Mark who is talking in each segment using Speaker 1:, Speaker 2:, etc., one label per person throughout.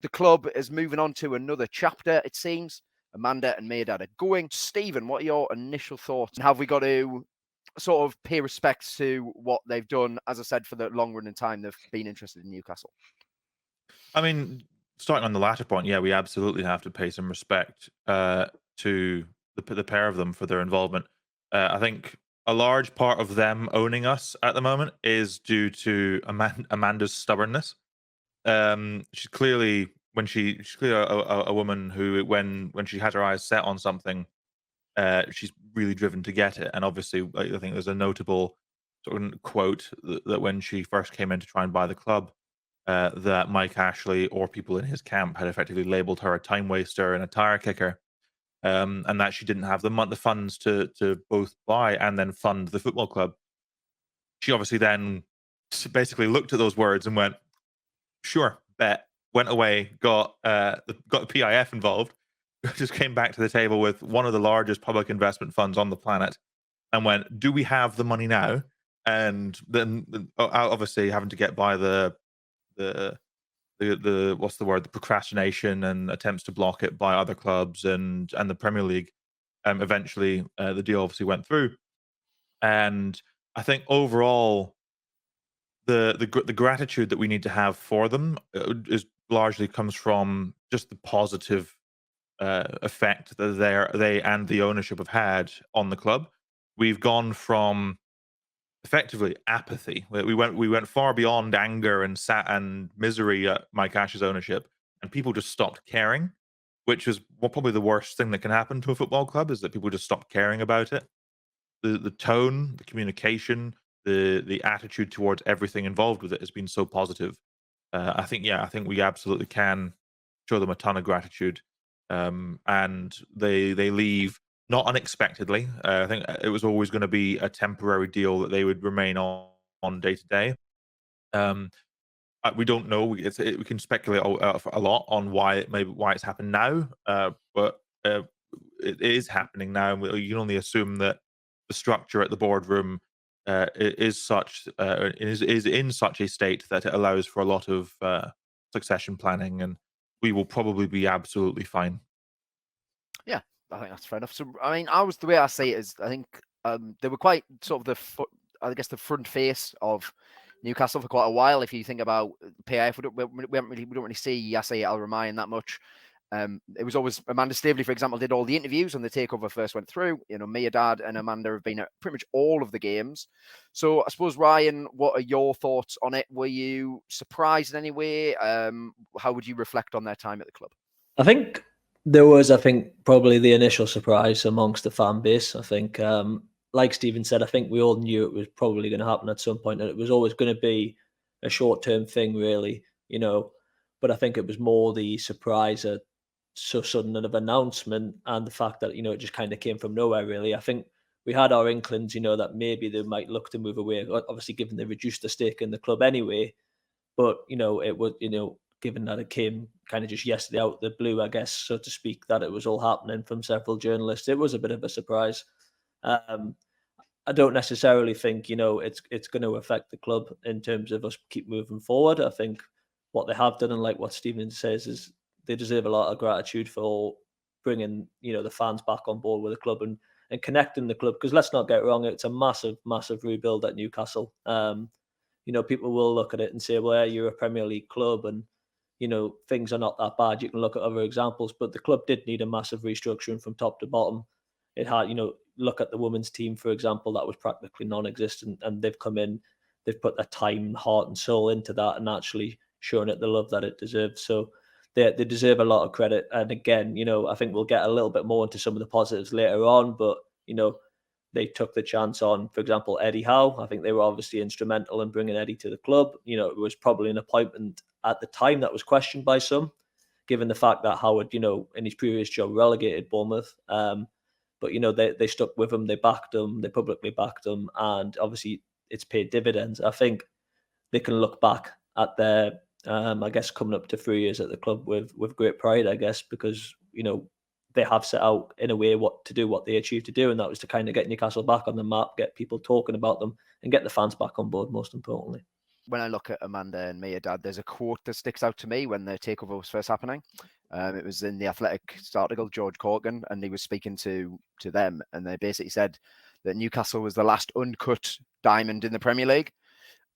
Speaker 1: the club is moving on to another chapter, it seems. Amanda and Mehrdad are going. Stephen, what are your initial thoughts? And have we got to sort of pay respects to what they've done? As I said, for the long run in time, they've been interested in Newcastle.
Speaker 2: I mean, starting on the latter point, yeah, we absolutely have to pay some respect to the pair of them for their involvement. I think a large part of them owning us at the moment is due to Amanda's stubbornness. She's clearly she's clearly a woman who when she has her eyes set on something, she's really driven to get it. And obviously, I think there's a notable sort of quote that when she first came in to try and buy the club, that Mike Ashley or people in his camp had effectively labelled her a time waster and a tire kicker, and that she didn't have the funds to both buy and then fund the football club. She obviously then basically looked at those words and went, "Sure, bet." Went away, got the PIF involved, just came back to the table with one of the largest public investment funds on the planet, and went, "Do we have the money now?" And then obviously having to get by the what's the word, the procrastination and attempts to block it by other clubs and the Premier League. Eventually, the deal obviously went through, and I think overall, the gratitude that we need to have for them is largely comes from just the positive effect that they and the ownership have had on the club. We've gone from effectively apathy. We went far beyond anger and misery at Mike Ash's ownership, and people just stopped caring, which is probably the worst thing that can happen to a football club, is that people just stop caring about it. The tone, the communication, the attitude towards everything involved with it has been so positive. I think we absolutely can show them a ton of gratitude, and they leave not unexpectedly. I think it was always going to be a temporary deal that they would remain on day to day. We don't know. We can speculate a lot on why it's happened now, but it is happening now. And you can only assume that the structure at the boardroom is in such a state that it allows for a lot of succession planning, and we will probably be absolutely fine.
Speaker 1: Yeah, I think that's fair enough. So, I mean, the way I see it is, I think they were quite sort of the front face of Newcastle for quite a while. If you think about PIF, we don't really see Yasser Al-Rumayyan that much. It was always Amanda Staveley, for example, did all the interviews when the takeover first went through. You know, Mehrdad and Amanda have been at pretty much all of the games. So I suppose, Ryan, what are your thoughts on it? Were you surprised in any way? How would you reflect on their time at the club?
Speaker 3: I think there was, probably the initial surprise amongst the fan base. I think, like Stephen said, I think we all knew it was probably going to happen at some point, and it was always going to be a short-term thing, really, you know. But I think it was more the surprise at so sudden of announcement, and the fact that, you know, it just kind of came from nowhere, really. I think we had our inklings, you know, that maybe they might look to move away, obviously given they reduced the stake in the club anyway. But, you know, it was, you know, given that it came kind of just yesterday out the blue, I guess, so to speak, that it was all happening from several journalists, it was a bit of a surprise. I don't necessarily think, you know, it's going to affect the club in terms of us keep moving forward. I think what they have done, and like what Stephen says, is they deserve a lot of gratitude for bringing, you know, the fans back on board with the club and connecting the club. Because let's not get wrong, it's a massive, massive rebuild at Newcastle. You know, people will look at it and say, well, yeah, you're a Premier League club and, you know, things are not that bad. You can look at other examples, but the club did need a massive restructuring from top to bottom. It had, you know, look at the women's team, for example, that was practically non-existent, and they've come in, they've put their time, heart and soul into that and actually shown it the love that it deserves. So they deserve a lot of credit. And again, you know, I think we'll get a little bit more into some of the positives later on, but, you know, they took the chance on, for example, Eddie Howe. I think they were obviously instrumental in bringing Eddie to the club. You know, it was probably an appointment at the time that was questioned by some, given the fact that Howard, you know, in his previous job relegated Bournemouth. But, you know, they stuck with him, they backed him, they publicly backed him, and obviously it's paid dividends. I think they can look back at their, I guess, coming up to 3 years at the club with great pride, I guess, because, you know, they have set out in a way what they achieved to do, and that was to kind of get Newcastle back on the map, get people talking about them, and get the fans back on board, most importantly.
Speaker 1: when I look at Amanda and Mehrdad, there's a quote that sticks out to me when the takeover was first happening. It was in the Athletic article, George Corkin, and he was speaking to them, and they basically said that Newcastle was the last uncut diamond in the Premier League.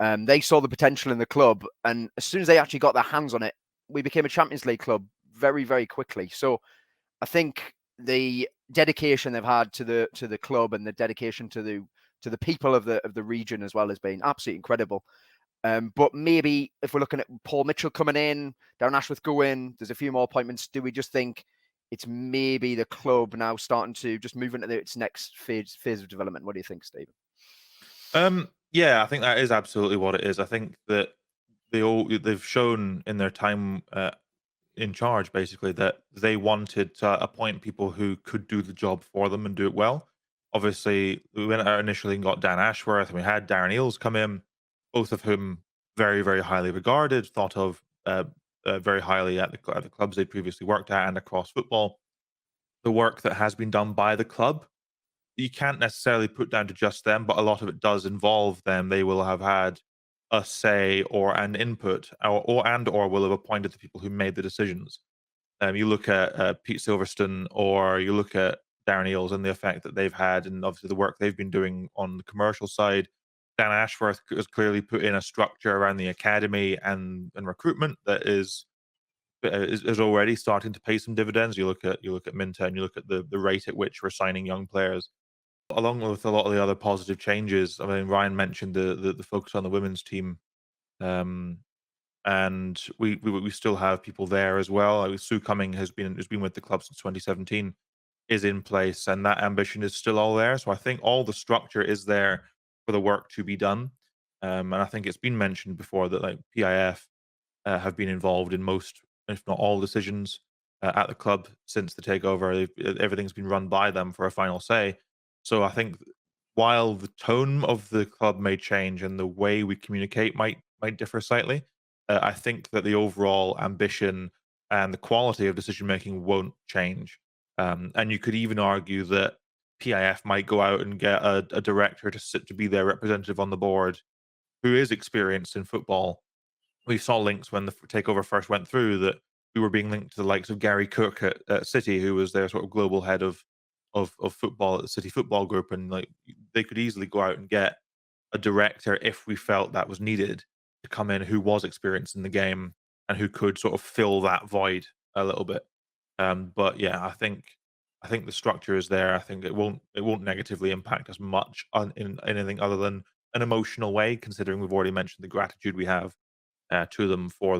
Speaker 1: They saw the potential in the club, and as soon as they actually got their hands on it, we became a Champions League club very, very quickly. So I think the dedication they've had to the club and the dedication to the people of the region as well has been absolutely incredible. But maybe if we're looking at Paul Mitchell coming in, Darren Ashworth going, there's a few more appointments. Do we just think it's maybe the club now starting to just move into its next phase of development? What do you think, Stephen?
Speaker 2: Yeah, I think that is absolutely what it is. I think that they've shown in their time in charge, basically, that they wanted to appoint people who could do the job for them and do it well. Obviously, we went out initially and got Dan Ashworth, and we had Darren Eales come in, both of whom very, very highly regarded, thought of very highly at the clubs they'd previously worked at and across football. The work that has been done by the club, you can't necessarily put down to just them, but a lot of it does involve them. They will have had a say or an input, or will have appointed the people who made the decisions. You look at Pete Silverstone, or you look at Darren Eales and the effect that they've had, and obviously the work they've been doing on the commercial side. Dan Ashworth has clearly put in a structure around the academy and recruitment that is already starting to pay some dividends. You look at Minter, and you look at the rate at which we're signing young players, along with a lot of the other positive changes. I mean, Ryan mentioned the focus on the women's team, and we still have people there as well. Sue Cumming has been with the club since 2017, is in place, and that ambition is still all there. So I think all the structure is there for the work to be done. And I think it's been mentioned before that like PIF have been involved in most, if not all, decisions at the club since the takeover. Everything's been run by them for a final say. So I think while the tone of the club may change and the way we communicate might differ slightly, I think that the overall ambition and the quality of decision making won't change. And you could even argue that PIF might go out and get a director to be their representative on the board who is experienced in football. We saw links when the takeover first went through that we were being linked to the likes of Gary Cook at City, who was their sort of global head of football at the City Football Group, and like they could easily go out and get a director if we felt that was needed to come in who was experienced in the game and who could sort of fill that void a little bit. But yeah, I think the structure is there. I think it won't negatively impact us much in anything other than an emotional way, considering we've already mentioned the gratitude we have to them for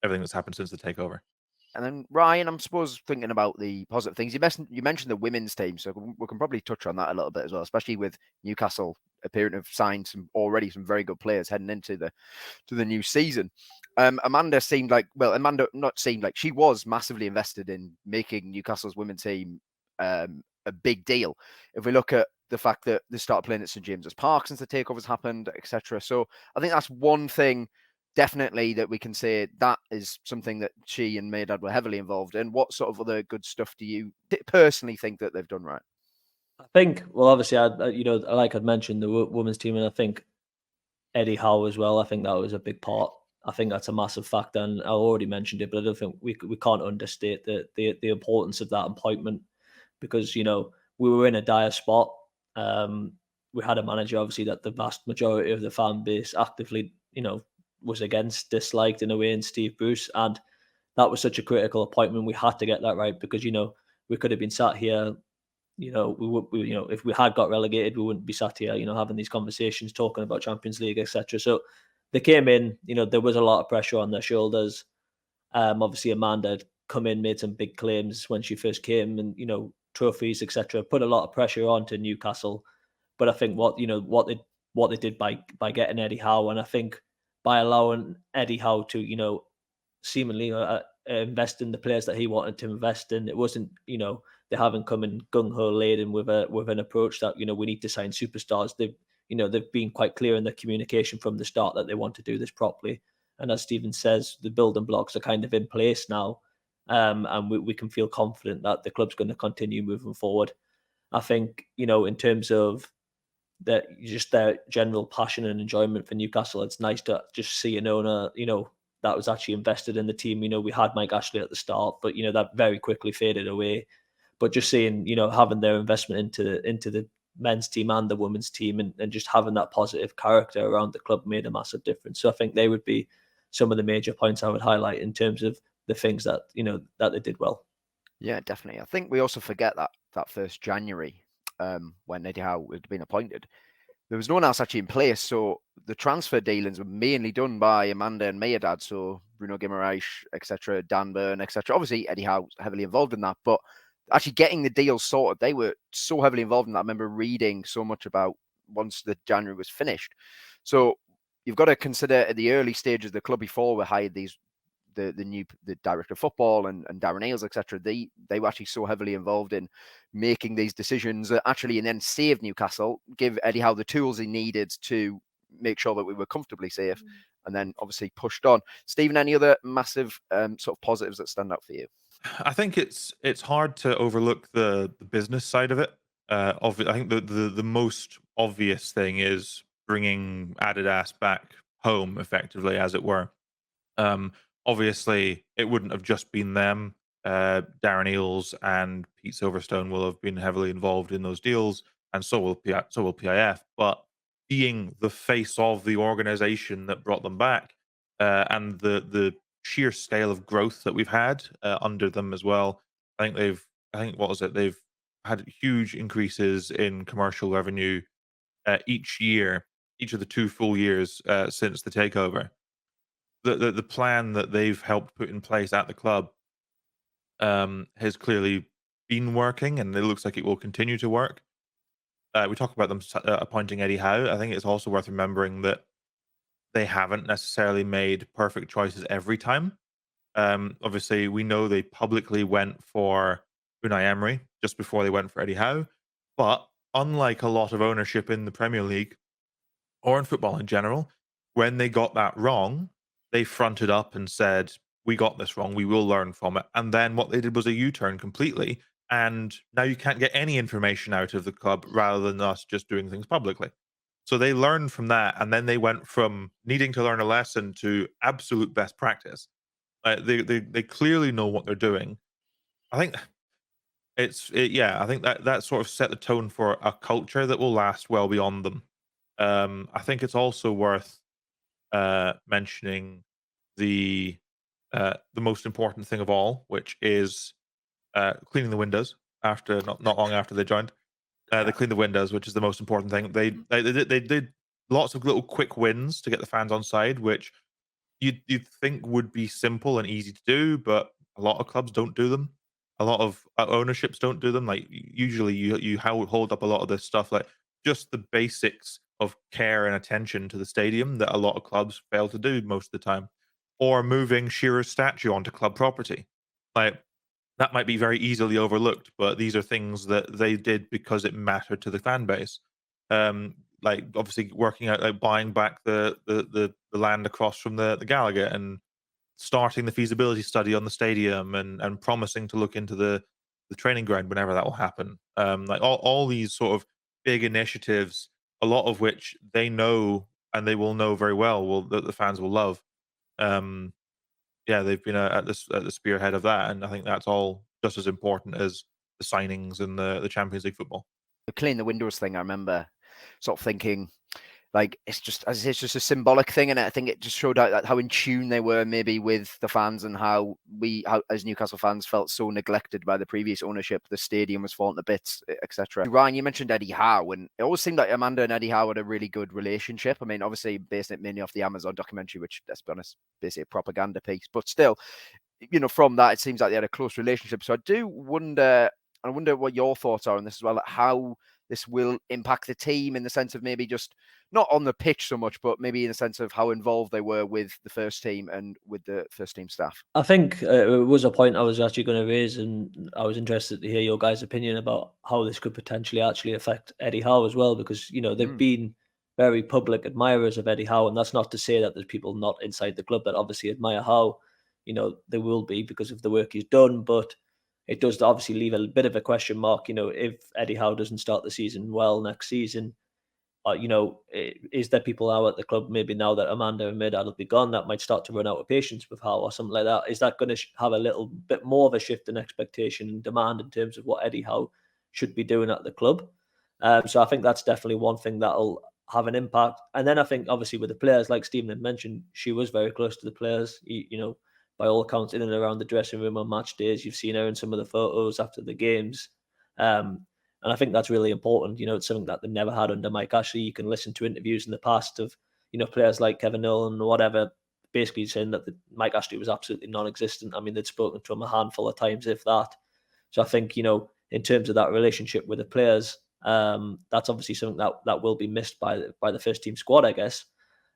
Speaker 2: everything that's happened since the takeover.
Speaker 1: And then Ryan, I'm suppose thinking about the positive things. You mentioned the women's team, so we can probably touch on that a little bit as well, especially with Newcastle appearing to have signed some very good players heading into the new season. Amanda she was massively invested in making Newcastle's women's team a big deal. If we look at the fact that they started playing at St James's Park since the takeovers happened, etc. So I think that's one thing definitely that we can say that is something that she and Mehrdad were heavily involved in. What sort of other good stuff do you personally think that they've done right?
Speaker 3: I think, well, obviously, like I'd mentioned, the women's team, and I think Eddie Howe as well. I think that was a big part. I think that's a massive factor, and I already mentioned it, but I don't think we can't understate the importance of that appointment, because we were in a dire spot. We had a manager, obviously, that the vast majority of the fan base actively, was against, disliked in a way, in Steve Bruce, and that was such a critical appointment. We had to get that right, because we could have been sat here. If we had got relegated, we wouldn't be sat here, having these conversations, talking about Champions League, etc. So they came in, there was a lot of pressure on their shoulders. Obviously, Amanda had come in, made some big claims when she first came, and trophies, etc. Put a lot of pressure onto Newcastle. But I think what they did by getting Eddie Howe, and I think by allowing Eddie Howe to seemingly invest in the players that he wanted to invest in, it wasn't they haven't come in gung ho laden with an approach that we need to sign superstars. They've been quite clear in their communication from the start that they want to do this properly. And as Stephen says, the building blocks are kind of in place now, and we can feel confident that the club's going to continue moving forward. I think in terms of just their general passion and enjoyment for Newcastle. It's nice to just see an owner, that was actually invested in the team. We had Mike Ashley at the start, but that very quickly faded away. But just seeing, having their investment into the men's team and the women's team, and just having that positive character around the club made a massive difference. So I think they would be some of the major points I would highlight in terms of the things that that they did well.
Speaker 1: Yeah, definitely. I think we also forget that 1st January, when Eddie Howe had been appointed, there was no one else actually in place. So the transfer dealings were mainly done by Amanda and Mehrdad. So Bruno Guimaraes, etc., Dan Burn, etc. Obviously, Eddie Howe was heavily involved in that, but actually getting the deal sorted, they were so heavily involved in that. I remember reading so much about once the January was finished. So you've got to consider at the early stages of the club, before we hired the director of football and Darren Eales, etc. They were actually so heavily involved in making these decisions actually, and then saved Newcastle, give Eddie Howe the tools he needed to make sure that we were comfortably safe, and then obviously pushed on. Stephen, any other massive sort of positives that stand out for you?
Speaker 2: I think it's hard to overlook the business side of it. I think the most obvious thing is bringing Adidas back home, effectively, as it were. Obviously, it wouldn't have just been them. Darren Eales and Pete Silverstone will have been heavily involved in those deals, and so will PIF. But being the face of the organization that brought them back, and the sheer scale of growth that we've had under them as well, they've had huge increases in commercial revenue each year, each of the 2 full years since the takeover. The plan that they've helped put in place at the club has clearly been working, and it looks like it will continue to work. We talk about them appointing Eddie Howe. I think it's also worth remembering that they haven't necessarily made perfect choices every time. Obviously, we know they publicly went for Unai Emery just before they went for Eddie Howe. But unlike a lot of ownership in the Premier League or in football in general, when they got that wrong, they fronted up and said, we got this wrong, we will learn from it. And then what they did was a U-turn completely. And now you can't get any information out of the club rather than us just doing things publicly. So they learned from that, and then they went from needing to learn a lesson to absolute best practice. They clearly know what they're doing. I think I think that sort of set the tone for a culture that will last well beyond them. I think it's also worth mentioning the most important thing of all, which is cleaning the windows after not long after they joined. They cleaned the windows, which is the most important thing. They did lots of little quick wins to get the fans on side, which you'd think would be simple and easy to do, but a lot of clubs don't do them. A lot of ownerships don't do them. Like usually, you hold up a lot of this stuff, like just the basics of care and attention to the stadium that a lot of clubs fail to do most of the time, or moving Shearer's statue onto club property. Like that might be very easily overlooked, but these are things that they did because it mattered to the fan base. Like obviously working out, like buying back the land across from the Gallagher and starting the feasibility study on the stadium and promising to look into the training ground whenever that will happen. Like all these sort of big initiatives, a lot of which they know and they will know very well that the fans will love. They've been at the spearhead of that, and I think that's all just as important as the signings and the Champions League football.
Speaker 1: The clean the windows thing, I remember sort of thinking, like, it's just a symbolic thing, and I think it just showed out how in tune they were maybe with the fans, and how as Newcastle fans felt so neglected by the previous ownership. The stadium was falling to bits, etc. Ryan, you mentioned Eddie Howe, and it always seemed like Amanda and Eddie Howe had a really good relationship. I mean, obviously basing it mainly off the Amazon documentary, which, let's be honest, basically a propaganda piece, but still, from that it seems like they had a close relationship. So I wonder what your thoughts are on this as well, like how this will impact the team, in the sense of maybe just not on the pitch so much, but maybe in the sense of how involved they were with the first team and with the first team staff.
Speaker 3: I think it was a point I was actually going to raise, and I was interested to hear your guys' opinion about how this could potentially actually affect Eddie Howe as well, because, they've been very public admirers of Eddie Howe, and that's not to say that there's people not inside the club that obviously admire Howe. There will be, because of the work he's done, but it does obviously leave a bit of a question mark, if Eddie Howe doesn't start the season well next season, is there people now at the club, maybe now that Amanda and Mehrdad will be gone, that might start to run out of patience with Howe or something like that? Is that going to have a little bit more of a shift in expectation and demand in terms of what Eddie Howe should be doing at the club? So I think that's definitely one thing that'll have an impact. And then I think, obviously, with the players, like Stephen had mentioned, she was very close to the players, by all accounts, in and around the dressing room on match days. You've seen her in some of the photos after the games. And I think that's really important. It's something that they never had under Mike Ashley. You can listen to interviews in the past of, players like Kevin Nolan or whatever, basically saying that Mike Ashley was absolutely non-existent. I mean, they'd spoken to him a handful of times, if that. So I think, in terms of that relationship with the players, that's obviously something that will be missed by the first team squad, I guess.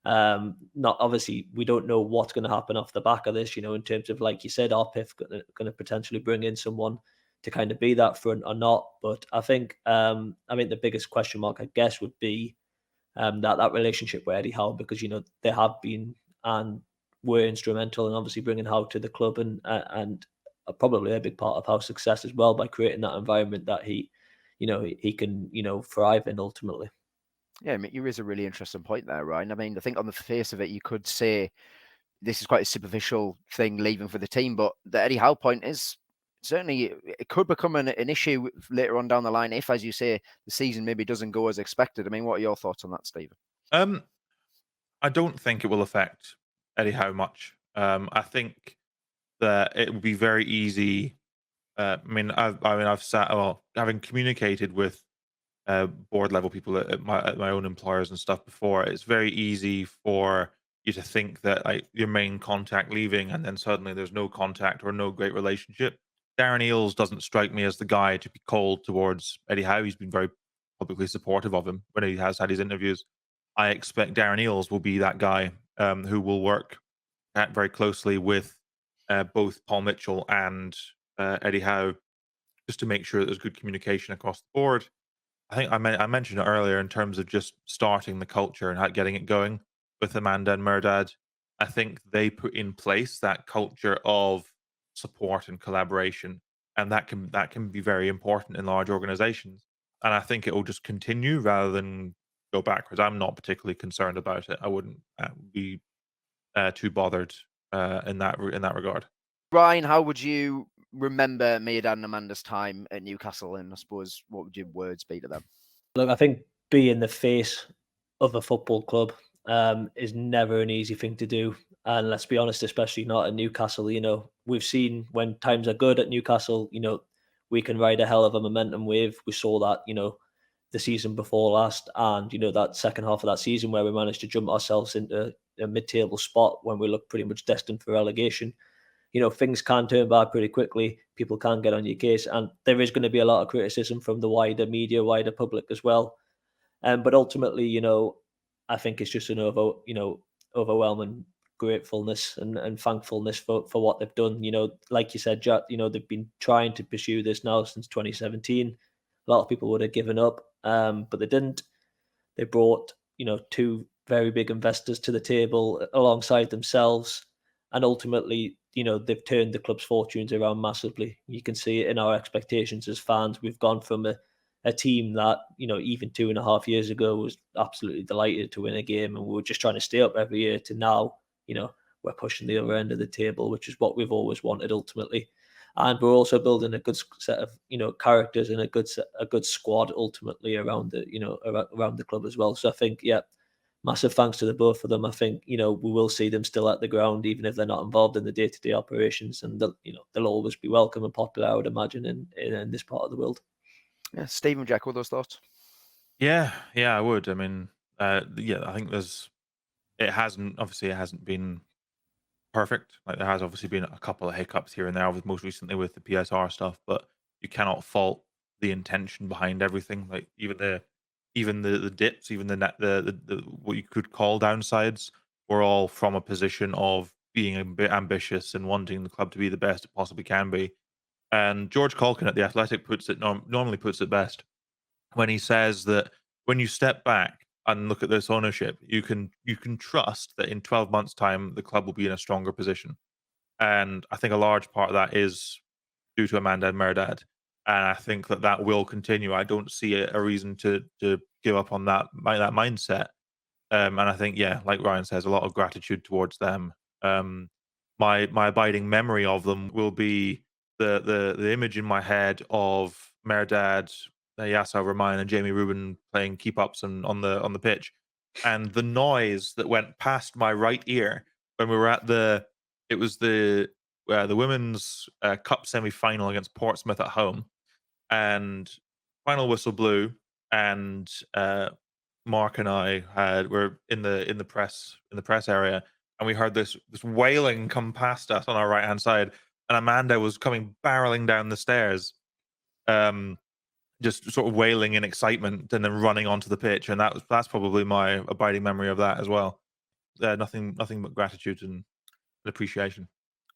Speaker 3: Not obviously, we don't know what's going to happen off the back of this, in terms of, like you said, are PIF going to potentially bring in someone to kind of be that front or not. But I think, the biggest question mark, I guess, would be that relationship with Eddie Howe, because, they have been and were instrumental in obviously bringing Howe to the club and probably a big part of Howe's success as well, by creating that environment that he can, thrive in ultimately.
Speaker 1: Yeah, I mean, you raise a really interesting point there, Ryan. I mean, I think on the face of it, you could say this is quite a superficial thing, leaving for the team, but the Eddie Howe point is certainly, it could become an issue later on down the line if, as you say, the season maybe doesn't go as expected. I mean, what are your thoughts on that, Stephen?
Speaker 2: I don't think it will affect Eddie Howe much. I think that it would be very easy. I've sat, having communicated with board level people at my own employers and stuff before. It's very easy for you to think that, like, your main contact leaving and then suddenly there's no contact or no great relationship. Darren Eales doesn't strike me as the guy to be cold towards Eddie Howe. He's been very publicly supportive of him when he has had his interviews. I expect Darren Eales will be that guy who will work very closely with both Paul Mitchell and Eddie Howe, just to make sure that there's good communication across the board. I think I mentioned it earlier in terms of just starting the culture and getting it going with Amanda and Mehrdad. I think they put in place that culture of support and collaboration, and that can be very important in large organizations. And I think it will just continue rather than go backwards. I'm not particularly concerned about it. I wouldn't be too bothered in that regard.
Speaker 1: Ryan, how would you remember Mehrdad and Amanda's time at Newcastle, and I suppose what would your words be to them?
Speaker 3: Look, I think being the face of a football club is never an easy thing to do. And let's be honest, especially not at Newcastle. We've seen when times are good at Newcastle, we can ride a hell of a momentum wave. We saw that, the season before last, and, that second half of that season where we managed to jump ourselves into a mid-table spot when we looked pretty much destined for relegation. Things can turn bad pretty quickly. People can get on your case, and there is going to be a lot of criticism from the wider media, wider public as well. But ultimately, I think it's just an overwhelming gratefulness and thankfulness for what they've done. Like you said, Jack, they've been trying to pursue this now since 2017. A lot of people would have given up, but they didn't. They brought, two very big investors to the table alongside themselves, and ultimately, they've turned the club's fortunes around massively. You can see it in our expectations as fans. We've gone from a team that, even 2.5 years ago was absolutely delighted to win a game and we were just trying to stay up every year, to now, we're pushing the other end of the table, which is what we've always wanted ultimately. And we're also building a good set of, characters and a good squad ultimately around around the club as well. So I think, massive thanks to the both of them. I think, we will see them still at the ground, even if they're not involved in the day-to-day operations, and they'll always be welcome and popular, I would imagine, in this part of the world.
Speaker 1: Yeah, Stephen, Jack, what are those thoughts?
Speaker 2: Yeah, I would. I mean, I think it hasn't been perfect. Like, there has obviously been a couple of hiccups here and there, most recently with the PSR stuff, but you cannot fault the intention behind everything. Like, even the dips, even the what you could call downsides, were all from a position of being a bit ambitious and wanting the club to be the best it possibly can be. And George Calkin at The Athletic normally puts it best when he says that when you step back and look at this ownership, you can trust that in 12 months' time the club will be in a stronger position. And I think a large part of that is due to Amanda and Mehrdad, and I think that will continue. I don't see a reason to give up on that mindset. And I think, yeah, like Ryan says, a lot of gratitude towards them. My abiding memory of them will be the image in my head of Mehrdad, Yasser Rahman, and Jamie Rubin playing keep ups on the pitch, and the noise that went past my right ear when we were at the women's cup semi final against Portsmouth at home, and final whistle blew, and Mark and I were in the press area, and we heard this wailing come past us on our right hand side, and Amanda was coming barreling down the stairs, just sort of wailing in excitement, and then running onto the pitch, and that's probably my abiding memory of that as well. Nothing but gratitude and appreciation.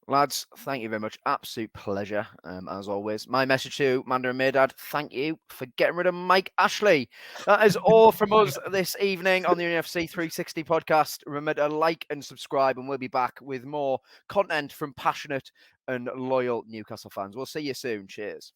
Speaker 1: Lads, thank you very much. Absolute pleasure, as always. My message to Manda and Mehrdad, thank you for getting rid of Mike Ashley. That is all from us this evening on the NUFC 360 podcast. Remember to like and subscribe, and we'll be back with more content from passionate and loyal Newcastle fans. We'll see you soon. Cheers.